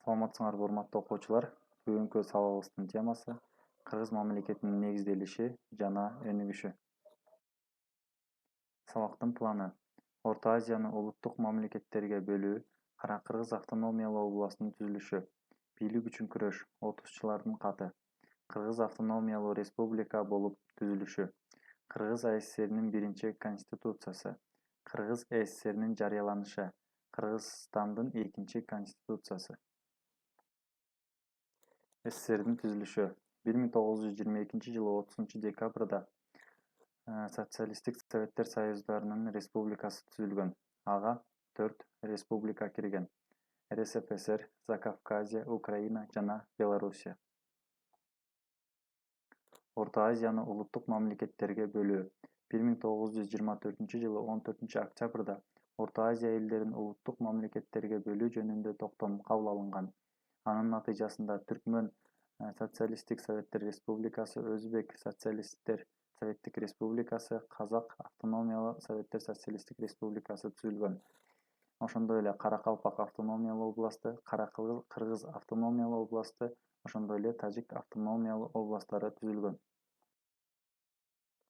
Саламатсыңарбы урматтуу окуучулар. Бүгүнкү сабагыбыздын темасы Кыргыз мамлекетинин негизделиши жана өнүгүшү. Сабактын планы: Орто Азияны улуттук мамлекеттерге бөлүү, Кара Кыргыз автономиялуу областынын түзүлүшү, бийлик үчүн күрөш, отузчулардын каты, Кыргыз автономиялуу республика болуп түзүлүшү, Кыргыз АССРнин биринчи конституциясы, Кыргыз ССРнин жарыяланышы, Кыргызстандын экинчи конституциясы. СССРдин түзүлүшү 1922 жылы 30 декабрда Социалисттик Советтер Союздарынын республикасы түзүлгөн. Ага 4 республика кирген: РСФСР, Закавказье, Украина жана Белоруссия. Орто Азияны улуттук мамлекеттерге бөлүү 1924 жылы 14 октябрда Орто Азия элдерин улуттук мамлекеттерге бөлүү жөнүндө токтом кабыл алынган. Анын натыйжасында Түркмөн Социалисттик Советтер Республикасы, Өзбек Социалисттер Советтик Республикасы, Казак Автономиялуу Советтер Социалисттик Республикасы түзүлгөн. Ошондой эле Каракалпак автономиялуу областы, Кыргыз автономиялуу областы, ошондой эле Тажик автономиялуу областтары түзүлгөн.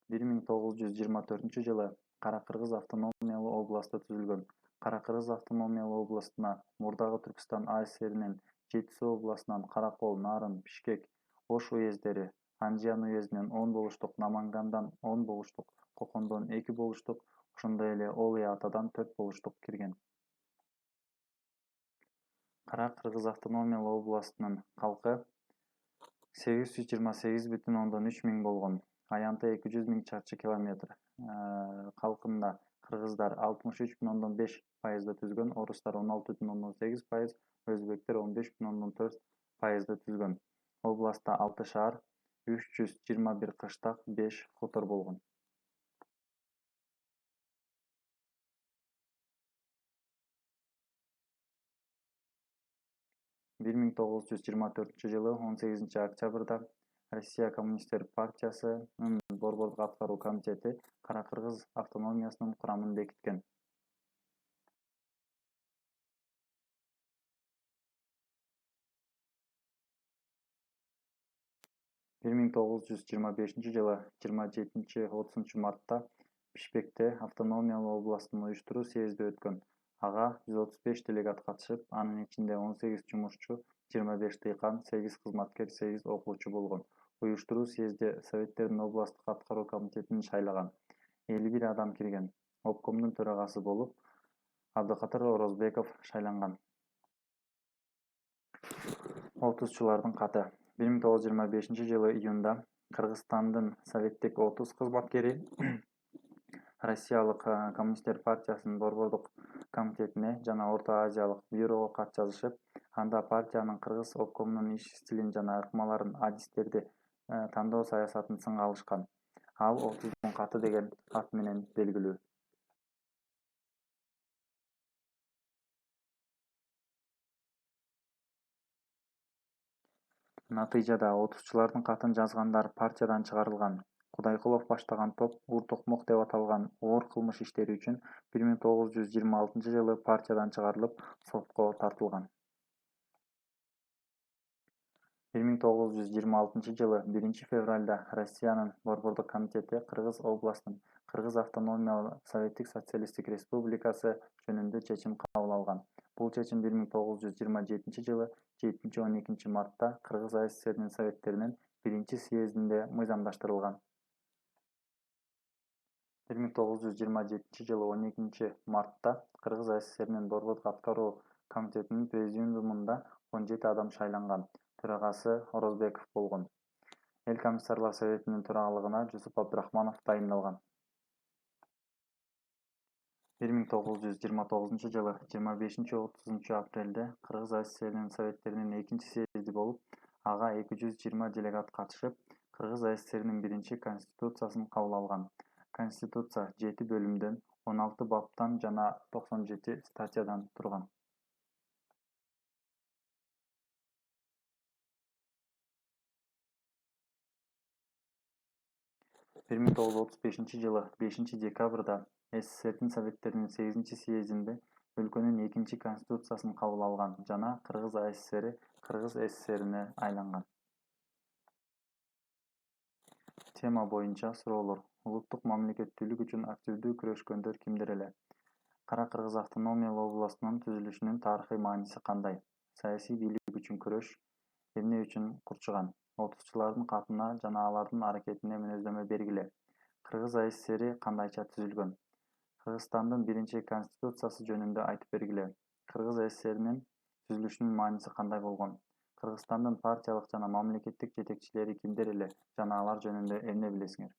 1924 жылы Кара Кыргыз автономиялуу областы түзүлгөн. Кара Кыргыз автономиялуу областына мурдагы Түркстан АССРнин Жети Суу областынан Каракол, Нарын, Бишкек, Ош уездери, Анжиан уездинен 10 болуштук, Намангандан 10 болуштук, Кокондон 2 болуштук, ошондой эле Олый Атадан 4 болуштук кирген. Кара Кыргыз автономиялуу областынын калкы 828,3 миң болгон. Аянты 200 миң чарчы километр. Калкында кыргыздар 63,5%. түзгөн, орустар 16,8%, өзбектер 15,4% түзгөн. Областта 6 шаар, 321 кыштак, 5 хутор болгон. 1924 жылы 18 октябрда Россия Коммунисттер партиясынын Борбордук аткаруу комитети Кара Кыргыз автономиясынын курамын бекиткен. 1925 жылы 27-30 мартта Бишкекте автономиялуу областтын уюштуруу съезди өткөн. Ага 135 делегат катышып, анын ичинде 18 жумушчу, 25 тыйкан, 8 кызматкер, 8 окуучу болгон. Уюштуруу съезде Советтердин областтык аткаруу комитетин шайлаган. 51 адам кирген. Обкомдун төрагасы болуп Абдыкатыр Орозбеков шайланган. Отузчулардын каты 1925 жылы июнда Кыргызстандын Советтик 30 кызматкери Россиялык Коммунисттер партиясынын Борбордук комитетине жана Орто Азиялык бюрого кат жазышып, анда партиянын Кыргыз обкомунун иш стилин жана ыкмаларын, адистерди тандоо саясатын сынга алышкан. Ал 30 каты деген ат менен белгилүү. Натыйжада отузчулардын катын жазгандар партиядан чыгарылган. Кудайкулов баштаган топ Ур Токмок деп аталган оор кылмыш иштери үчүн 1926 жылы партиядан чыгарылып, сотко тартылган. 1926 жылы 1 февралда Россиянын Борбордук комитети Кыргыз областын Кыргыз автономиялуу Советтик Социалисттик Республикасы жөнүндө чечим кабыл алган. Бул чечим 1927 жылы 7-12 мартта Кыргыз АССРнин Советтеринин биринчи съездинде мыйзамдаштырылган. 1927 жылы 12 мартта Кыргыз АССРнин Борбордук аткаруу комитетинин президиумунда 17 адам шайланган. Төрагасы Орозбеков болгон. Эл комиссарлар советинин төрагалыгына Жусуп Абдрахманов дайындалган. 1929 жылы 25-30 апрелде Кыргыз АССРнин Советтеринин экинчи съезди болуп, ага 220 делегат катышып, Кыргыз АССРнин биринчи конституциясын кабыл алган. Конституция 7 бөлүмдөн, 16 баптан жана 97 статьядан турган. 1935 жылы 5 декабрда СССРдин Советтеринин 8-съездинде өлкөнүн экинчи конституциясын кабыл алган жана Кыргыз АССРи Кыргыз СССРине айланган. Тема боюнча суроолор. Улуттук мамлекеттүүлүк үчүн активдүү күрөшкөндөр кимдер эле? Кара Кыргыз автономиялуу областынын түзүлүшүнүн тарыхый мааниси кандай? Саясий бийлик үчүн күрөш эмне үчүн курчуган? Отузчулардын катына жана алардын аракетине мүнөздөмө бергиле. Кыргыз АССРи кандайча түзүлгөн? Кыргызстандын биринчи конституциясы жөнүндө айтып бергиле. Кыргыз СССРинин түзүлүшүнүн мааниси кандай болгон? Кыргызстандын партиялык жана мамлекеттик жетекчилери кимдер эле жана алар жөнүндө эмне билесиңер?